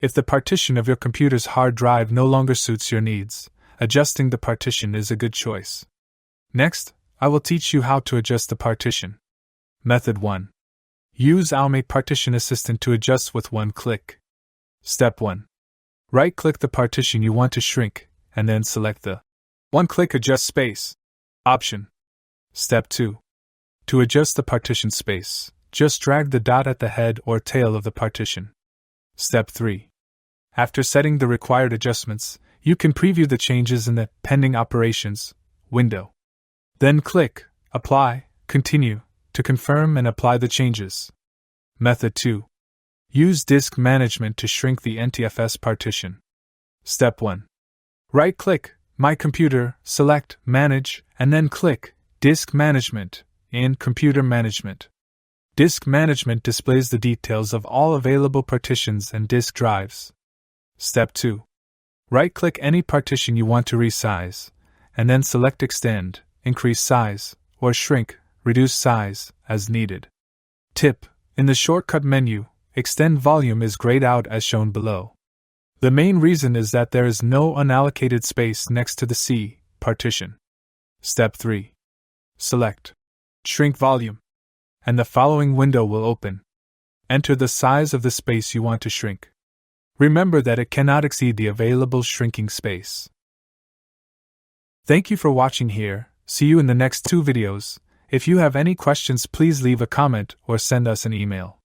If the partition of your computer's hard drive no longer suits your needs, adjusting the partition is a good choice. Next, I will teach you how to adjust the partition. Method 1. Use AOMEI Partition Assistant to adjust with one click. Step 1. Right-click the partition you want to shrink, and then select the one-click Adjust Space option. Step 2. To adjust the partition space, just drag the dot at the head or tail of the partition. Step 3. After setting the required adjustments, you can preview the changes in the Pending Operations window. Then click Apply, Continue to confirm and apply the changes. Method 2. Use Disk Management to shrink the NTFS partition. Step 1. Right-click My Computer, select Manage, and then click Disk Management in Computer Management. Disk Management displays the details of all available partitions and disk drives. Step 2. Right-click any partition you want to resize, and then select Extend, Increase Size, or Shrink, Reduce Size, as needed. Tip: in the shortcut menu, Extend Volume is grayed out as shown below. The main reason is that there is no unallocated space next to the C partition. Step 3. Select Shrink Volume, and the following window will open. Enter the size of the space you want to shrink. Remember that it cannot exceed the available shrinking space. Thank you for watching here. See you in the next 2 videos. If you have any questions, please leave a comment or send us an email.